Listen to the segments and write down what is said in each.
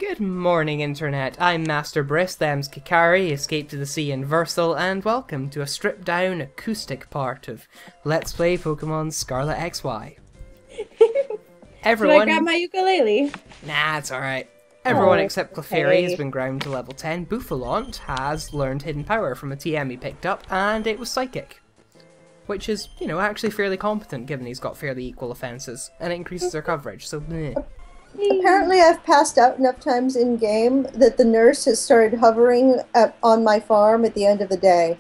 Good morning, Internet. I'm Master Briss, them's Kikari, Escape to the Sea and Versal, and welcome to a stripped-down acoustic part of Let's Play Pokemon Scarlet XY. Everyone... Should I grab my ukulele? Nah, it's alright. Everyone except Clefairy has been ground to level 10. Bouffalont has learned Hidden Power from a TM he picked up, and it was Psychic. Which is, you know, actually fairly competent given he's got fairly equal offenses, and it increases their coverage, so bleh. Apparently I've passed out enough times in-game that the nurse has started hovering on my farm at the end of the day.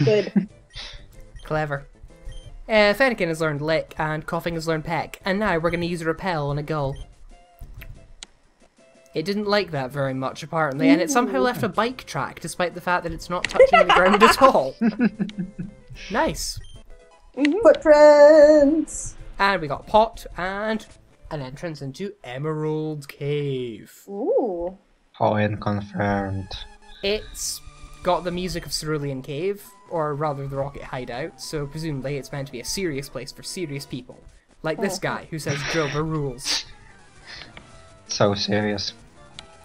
Good. Clever. Fennekin has learned Lick, and Coughing has learned Peck, and now we're going to use a Repel on a Gull. It didn't like that very much, apparently, and it somehow left a bike track, despite the fact that it's not touching the ground at all. Nice. Footprints! And we got Pot, and an entrance into Emerald Cave. Ooh. Hoenn confirmed. It's got the music of Cerulean Cave, or rather the Rocket Hideout, so presumably it's meant to be a serious place for serious people. Like this guy, who says Drilbur rules. So serious.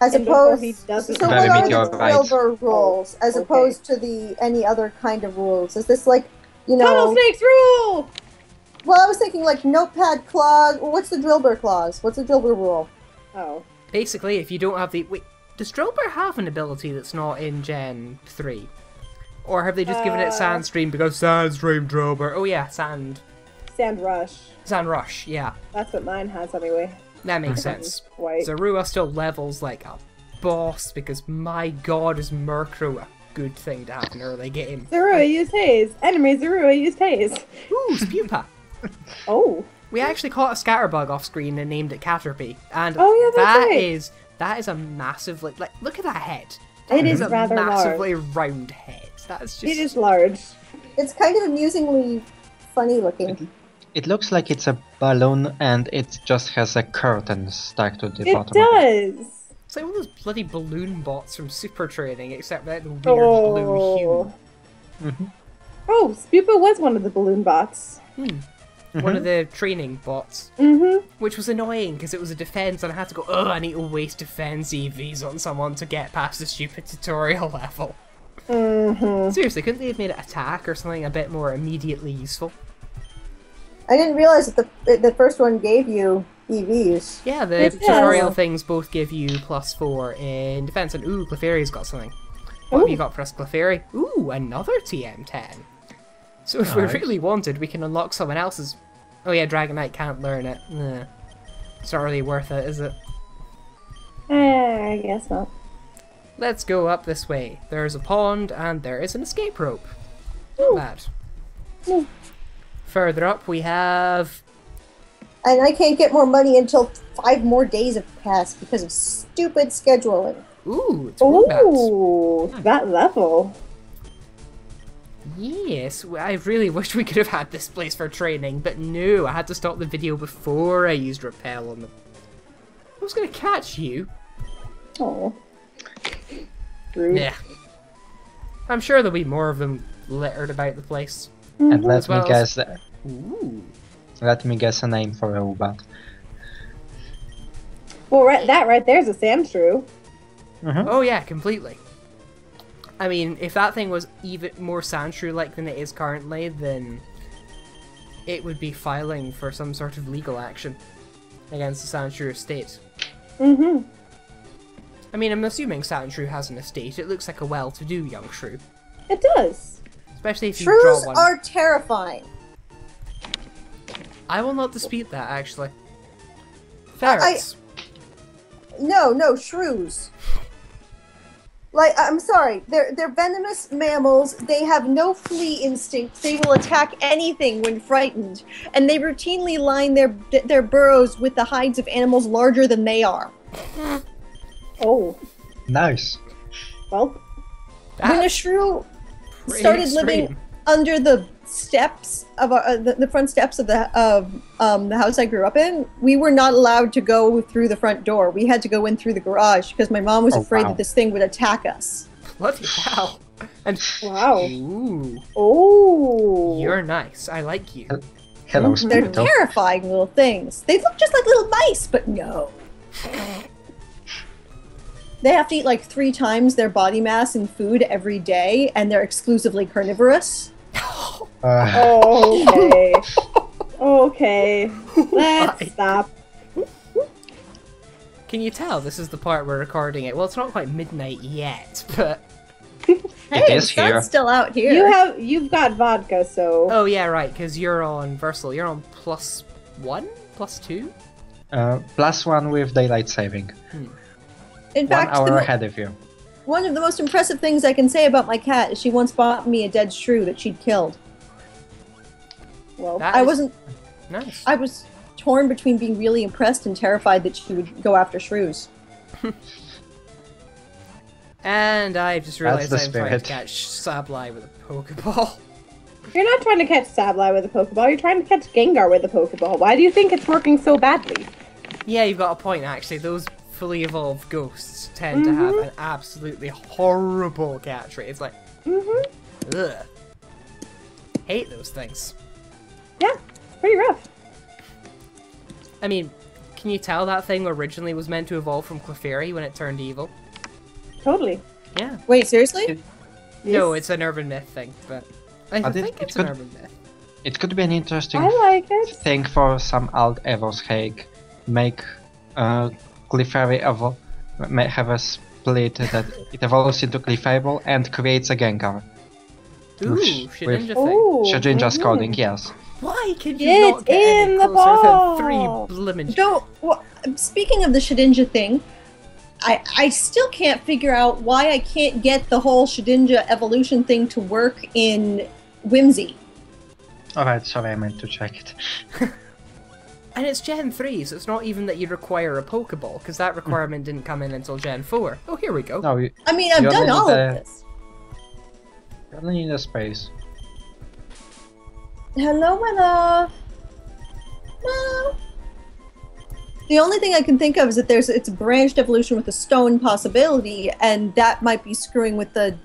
As And opposed, he doesn't- so Very what are the meteorite. Drilbur rules, as okay. opposed to the any other kind of rules? Is this like, you Tunnel know... snakes rule! Well, I was thinking like Notepad clause. What's the Drilbur clause? What's the Drilbur rule? Oh. Basically, if you don't have the... Wait, does Drilbur have an ability that's not in Gen 3? Or have they just given it Sandstream because Sandstream Drilbur? Oh yeah, Sand Sand Rush, yeah. That's what mine has anyway. That makes sense. White. Zorua still levels like a boss because my god is Murkrow a good thing to have in early game. Zorua used Haze. Enemy Zorua used Haze. Ooh, Spupa! Oh. We actually caught a Scatterbug off screen and named it Caterpie. And Oh, yeah, that's right. that is a massive, like look at that head. It That is a rather massively round head. That's just... It is large. It's kind of amusingly funny looking. It looks like it's a balloon and it just has a curtain stuck to the It bottom of it. does. It's like one of those bloody balloon bots from Super Training, except without the weird blue hue. Oh, Spupa was one of the balloon bots. One of the training bots. Which was annoying because it was a defense and I had to go, oh, I need to waste defense EVs on someone to get past the stupid tutorial level. Seriously, couldn't they have made it attack or something a bit more immediately useful? I didn't realize that the first one gave you EVs. Yeah, the It does. tutorial things both give you +4 in defense. And ooh, Clefairy's got something. What have you got for us, Clefairy? Ooh, another TM10. So if we really wanted, we can unlock someone else's... Oh yeah, Dragonite can't learn it. Nah. It's not really worth it, is it? I guess not. Let's go up this way. There's a pond, and there is an escape rope. Not bad. Further up, we have... And I can't get more money until 5 more days have passed because of stupid scheduling. Ooh, it's Wombats. Ooh, that level. Yes, I really wish we could have had this place for training, but no, I had to stop the video before I used Repel on them. I was going to catch you. Oh. Rude. Yeah. I'm sure there'll be more of them littered about the place. And let As well me guess Ooh. let me guess a name for a robot. Well, that right there's a Sandshrew. Oh yeah, completely. I mean, if that thing was even more Sandshrew-like than it is currently, then it would be filing for some sort of legal action against the Sandshrew estate. I mean, I'm assuming Sandshrew has an estate. It looks like a well-to-do young shrew. It does. Especially if you draw Shrews one. are terrifying. I will not dispute that, actually. Ferrets. No, shrews. Like, I'm sorry, they're venomous mammals. They have no flee instinct. They will attack anything when frightened, and they routinely line their burrows with the hides of animals larger than they are. Oh. Nice. Well, When a shrew Pretty started living extreme. under the steps of the front steps of the house I grew up in, we were not allowed to go through the front door. We had to go in through the garage because my mom was afraid wow. that this thing would attack us. Bloody hell. And wow. ooh, Oh. you're nice. I like you. Hello, They're Spirito. terrifying little things. They look just like little mice, but no. they have to eat like 3 times their body mass in food every day, and they're exclusively carnivorous. Okay. Okay. Let's stop. Can you tell this is the part we're recording it? Well, it's not quite midnight yet, but... Hey, It is the sun's here. still out here. You've got vodka, so Oh yeah, right, because you're on Versal. You're on +1? +2? +1 with daylight saving. In 1 fact, hour ahead of you. one of the most impressive things I can say about my cat is she once bought me a dead shrew that she'd killed. well, That I is wasn't. nice. I was torn between being really impressed and terrified that she would go after shrews. And I just realized the I'm trying to spirit. catch Sableye with a Pokeball. you're not trying to catch Sableye with a Pokeball. You're trying to catch Gengar with a Pokeball. Why do you think it's working so badly? Yeah, you've got a point, actually. Those fully evolved ghosts tend to have an absolutely horrible catch rate. It's like, ugh. Hate those things. Yeah, it's pretty rough. I mean, can you tell that thing originally was meant to evolve from Clefairy when it turned evil? Totally. Yeah. Wait, seriously? No, it's an urban myth thing, but I But think it it's an could- urban myth. It could be an interesting I like it. thing for some alt Evos Hake. Make Clefairy have a split that it evolves into Clefable and creates a Gengar. Ooh, with- Shedinja thing. Ooh. Shedinja's coding, yes. Why could you Get not get any in the closer ball! than 3 blimmin' So, well, speaking of the Shedinja thing, I still can't figure out why I can't get the whole Shedinja evolution thing to work in Whimsy. Alright, sorry, I meant to check it. And it's Gen 3, so it's not even that you require a Pokeball, because that requirement didn't come in until Gen 4. Oh, here we go. No, you I mean, I've You done only all need of a- this. only need a space. Hello, my love. Mom. The only thing I can think of is that it's a branched evolution with a stone possibility, and that might be screwing with the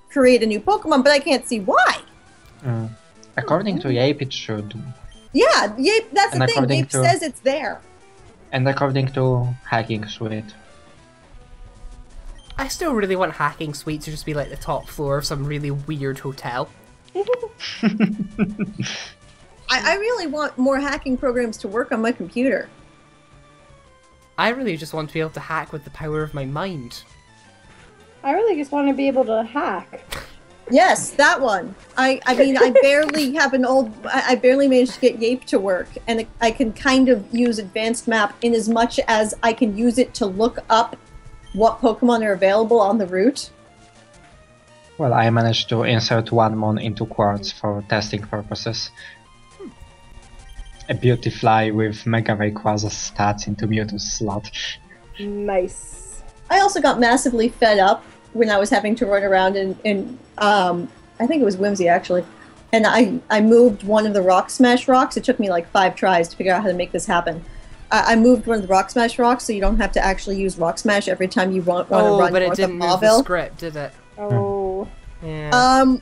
create a new Pokemon, but I can't see why. According to Yape, it should. Yeah, Yape, that's And the thing. according Yape to- says it's there. And according to Hacking Suite. I still really want Hacking Suite to just be like the top floor of some really weird hotel. I really want more hacking programs to work on my computer. I really just want to be able to hack with the power of my mind. I really just want to be able to hack. Yes, that one. I mean, I barely have I barely managed to get Yape to work, and I can kind of use Advanced Map in as much as I can use it to look up what Pokemon are available on the route. Well, I managed to insert one mon into Quartz for testing purposes. A Beautifly with Mega Rayquaza stats into Mewtwo's slot. Nice. I also got massively fed up when I was having to run around in I think it was Whimsy actually, and I moved one of the Rock Smash rocks. It took me like 5 tries to figure out how to make this happen. I moved one of the Rock Smash rocks so you don't have to actually use Rock Smash every time you want to Oh, run but it north of didn't move the Mauville. script, did it? Oh. Yeah.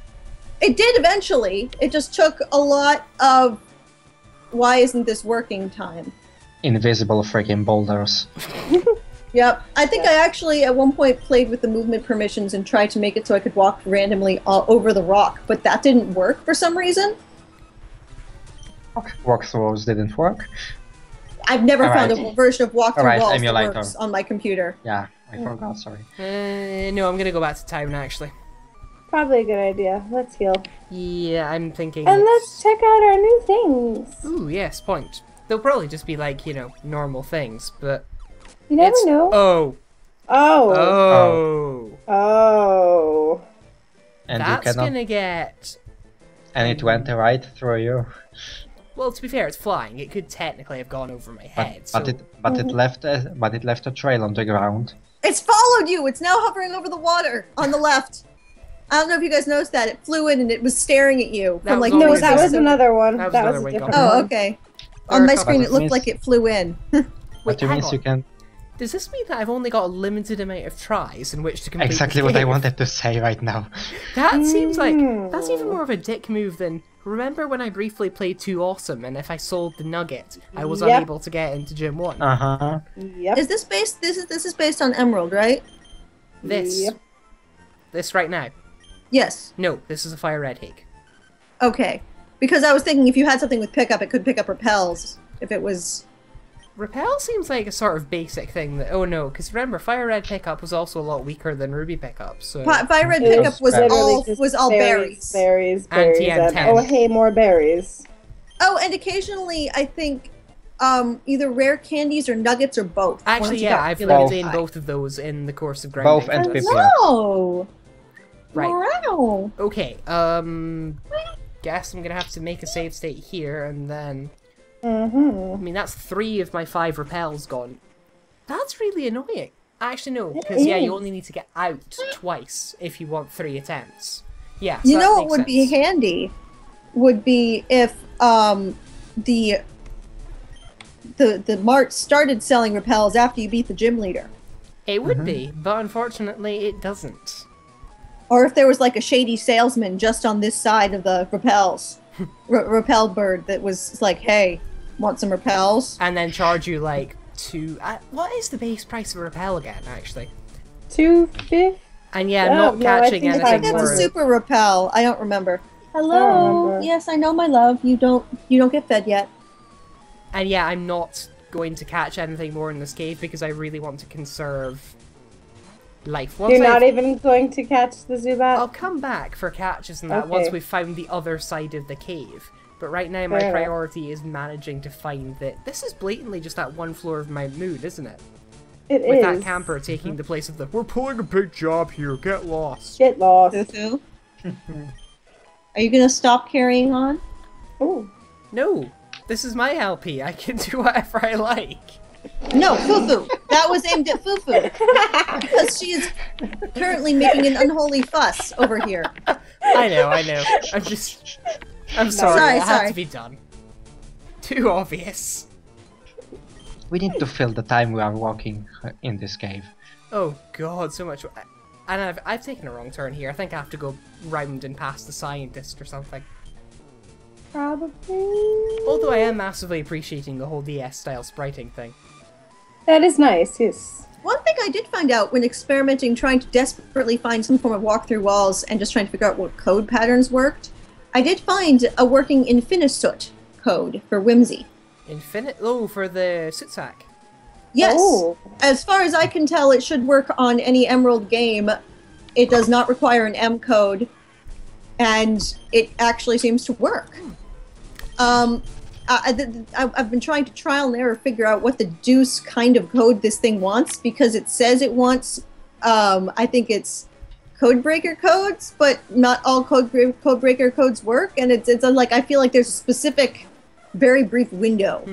It did eventually. It just took a lot of why isn't this working time. Invisible freaking boulders. Yep. I think I actually at one point played with the movement permissions and tried to make it so I could walk randomly all over the rock, but that didn't work for some reason. Walkthroughs didn't work. I've never found a Alright. version of walk through Alright, walls emulator. that works on my computer. Yeah, I forgot, sorry. No, I'm gonna go back to town actually. Probably a good idea. Let's heal. Yeah, I'm thinking. And it's- let's check out our new things. Ooh, yes, point. They'll probably just be like, you know, normal things, but You never it's know. oh, Oh. oh, Oh. And that's you cannot. gonna get. And it went right through you. Well, to be fair, it's flying. It could technically have gone over my But, head. but so... it left a trail on the ground. It's followed you! It's now hovering over the water on the left. I don't know if you guys noticed that. It flew in and it was staring at you That from was like always No, Always that was there. another one. That was That was another a wake different up. Oh, one. okay. Or On my a screen, couple it looked of like it flew in. Wait, But it hang means on. you can. Does this mean that I've only got a limited amount of tries in which to complete Exactly this what I game? wanted to say right now. That seems like that's even more of a dick move than. Remember when I briefly played Too Awesome, and if I sold the nugget, I was Yep. unable to get into Gym 1. Uh huh. Yep. Is this based? This is based on Emerald, right? This. Yep. This right now. Yes. No, this is a fire red hake. Okay. Because I was thinking if you had something with pickup, it could pick up repels. If it was... Repel seems like a sort of basic thing that... Oh no, because remember, fire red pickup was also a lot weaker than ruby pickup, so... Fire red It pickup was literally just all berries. Berries, And berries, and TM10. oh hey, more berries. Oh, and occasionally I think either rare candies or nuggets or both. Actually, yeah, I've Both. lived in both of those in the course of grinding. Both and for this. PPR. Oh! Right. Wow! Okay, guess I'm gonna have to make a save state here, and then... Mm-hmm. I mean, that's 3 of my 5 repels gone. That's really annoying. Actually, no, because, yeah, you only need to get out twice if you want 3 attempts. Yeah, so You that know what makes would be sense. handy? Would be if the mart started selling repels after you beat the gym leader. It would be, but unfortunately it doesn't. Or if there was like a shady salesman just on this side of the repels. Repel bird that was like, hey, want some repels? And then charge you like 2... what is the base price of a repel again, actually? 250. And yeah, Oh, not no, I catching think it's anything That's more... a super repel. I don't remember. Hello. remember. Yes, I know, my love. You don't get fed yet. And yeah, I'm not going to catch anything more in this cave because I really want to conserve life. Once You're not I've- even going to catch the Zubat? I'll come back for catches and that once Okay. we've found the other side of the cave. But right now my Fair enough. priority is managing to find that... This is blatantly just that one floor of Mount Moon, isn't it? It With is. that camper taking the place of the... We're pulling a big job here, get lost. Get lost. Fufu. Are you gonna stop carrying on? Ooh. No, this is my LP, I can do whatever I like. No, Fufu. That was aimed at Fufu. Because she is currently making an unholy fuss over here. I know. I'm sorry, Sorry, it had sorry. to be done. Too obvious. We need to fill the time we are walking in this cave. Oh god, so much... And I've taken a wrong turn here. I think I have to go round and past the scientist or something. Probably. Although I am massively appreciating the whole DS-style spriting thing. That is nice, yes. One thing I did find out when experimenting, trying to desperately find some form of walk through walls and just trying to figure out what code patterns worked, I did find a working Infinisut code for Whimsy. Oh, for the Sutsak. Yes. Oh. As far as I can tell, it should work on any Emerald game. It does not require an M code, and it actually seems to work. I've been trying to trial and error figure out what the deuce kind of code this thing wants, because it says it wants, I think it's codebreaker codes, but not all codebreaker codes work, and it's like, I feel like there's a specific, very brief window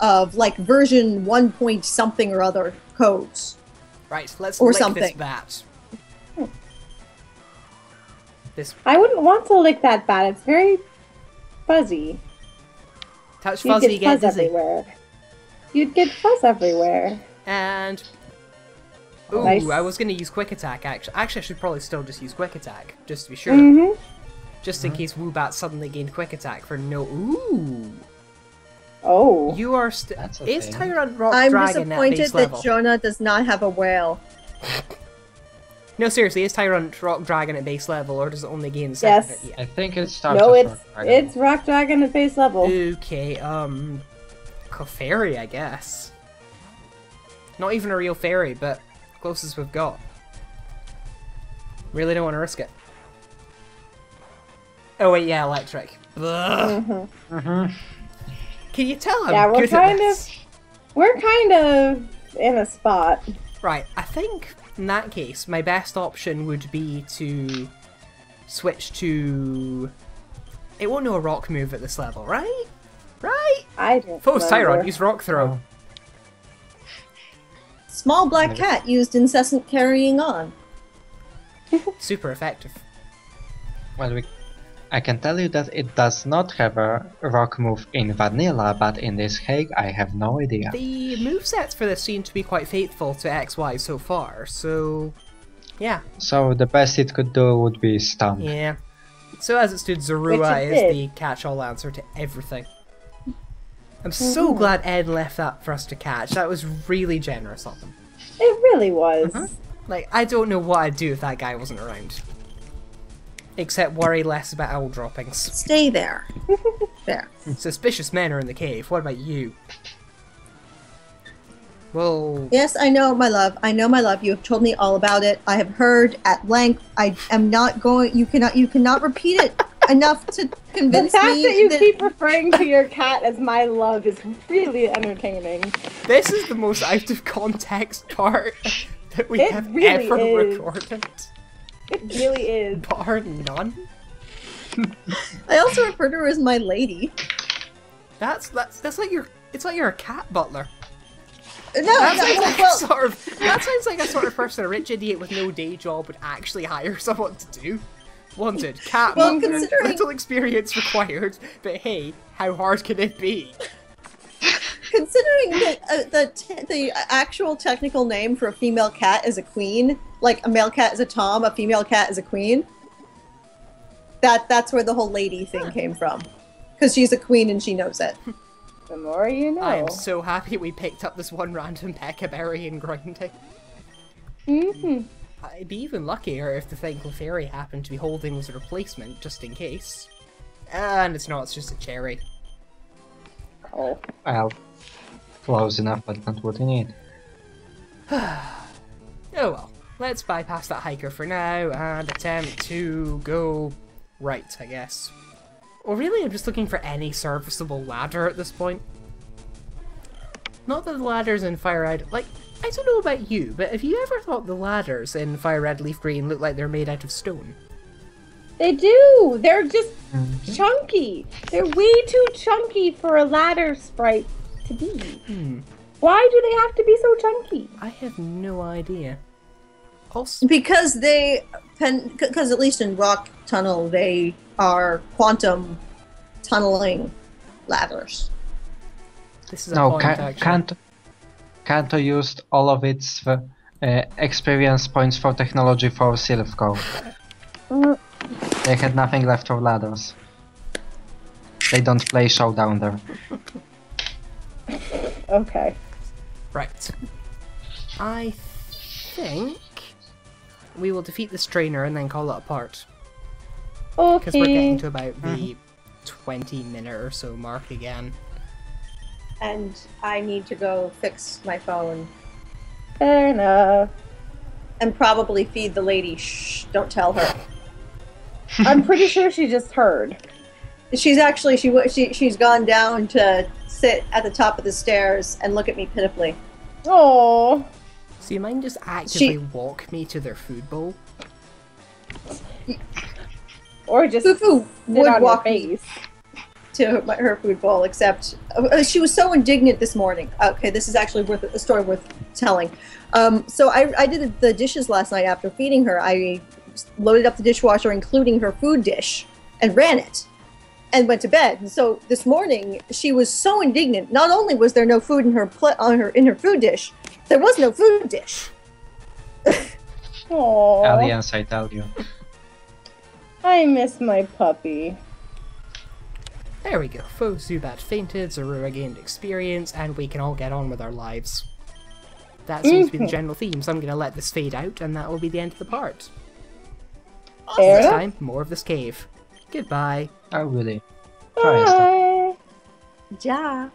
of like version 1 point something or other codes. Right, let's Or lick this something. bat. This I wouldn't want to lick that bat. It's very fuzzy. touch You'd fuzzy, get get fuzz dizzy. everywhere. You'd get fuzz everywhere. And... Ooh, Nice. I was going to use Quick Attack, actually. Actually, I should probably still just use Quick Attack, just to be sure. Mm-hmm. Just in case Woobat suddenly gained Quick Attack for no... Ooh! Oh. You are That's a Is thing. Tyrant Rock I'm Dragon at disappointed base that level? Jonah does not have a whale. No, seriously, is Tyrant Rock Dragon at base level, or does it only gain second? Yes. Yeah. I think it starts No, with it's Rock Dragon. it's Rock Dragon at base level. Okay, Clefairy, I guess. Not even a real fairy, but closest we've got. Really don't want to risk it. Oh wait, yeah, electric. Ugh. Can you tell I'm Yeah, we're good at kind this? We're kind of in a spot. Right, I think in that case, my best option would be to switch to... It won't know a rock move at this level, right? Right? I don't Foe's remember. Tyrant, use Rock Throw. Small black cat used incessant carrying on. Super effective. Well, I can tell you that it does not have a rock move in vanilla, but in this hack I have no idea. The movesets for this seem to be quite faithful to XY so far, so... Yeah. So the best it could do would be Stomp. Yeah. So as it stood, Which Zorua it is did. the catch-all answer to everything. I'm so glad Ed left that for us to catch. That was really generous of him. It really was. Like, I don't know what I'd do if that guy wasn't around. Except worry less about owl droppings. Stay there. There. Suspicious men are in the cave. What about you? Well... Yes, I know, my love. I know, my love. You have told me all about it. I have heard at length. I am not going... You cannot repeat it enough to convince The fact me that you keep referring to your cat as my love is really entertaining. This is the most out of context part that we It have really ever is. recorded. It really is. Bar none. I also refer to her as my lady. That's like it's like you're a cat butler. No, That no, sounds like well, that sounds like a sort of person a rich idiot with no day job would actually hire someone to do. Wanted, cat Well, butler, considering- little experience required, but hey, how hard can it be? considering that the actual technical name for a female cat is a queen, like a male cat is a tom, a female cat is a queen. That's where the whole lady thing came from, because she's a queen and she knows it. The more you know. I am so happy we picked up this one random peccaberry and grinding. Mm-hmm. I'd be even luckier if the thing Clefairy happened to be holding was a replacement, just in case. And it's not, it's just a cherry. Oh. Well, close enough, but not what you need. Oh well, let's bypass that hiker for now and attempt to go right, I guess. Well, really, I'm just looking for any serviceable ladder at this point. Not that the ladders in Fire Red, like, I don't know about you, but have you ever thought the ladders in Fire Red Leaf Green look like they're made out of stone? They do! They're just chunky! They're way too chunky for a ladder sprite to be. Why do they have to be so chunky? I have no idea. Also, Because because at least in Rock Tunnel, they are quantum tunneling ladders. this is a No, point, actually. Kanto used all of its experience points for technology for Silphco. They had nothing left for ladders. They don't play Showdown there. Okay. Right. I think we will defeat this trainer and then call it a part. Because we're getting Okay. to about the 20-minute or so mark again. And I need to go fix my phone Fair enough. and probably feed the lady. Shh, don't tell her. I'm pretty sure she just heard. She's actually she's gone down to sit at the top of the stairs and look at me pitifully. Oh. So you mind just actively walk me to their food bowl? Or just Fufu sit would on walk your me face. to her food bowl, except she was so indignant this morning. Okay, this is actually a story worth telling. So I did the dishes last night after feeding her. I loaded up the dishwasher, including her food dish, and ran it, and went to bed. And so this morning she was so indignant. Not only was there no food in her food dish, there was no food dish. Aww. Aliens, I tell you. I miss my puppy. There we go. Foe Zubat fainted, Zorua gained experience, and we can all get on with our lives. That seems to be the general theme, so I'm going to let this fade out, and that will be the end of the part. Fair Next enough. time, more of this cave. Goodbye. Oh, really? Try and stop. Bye. Ja.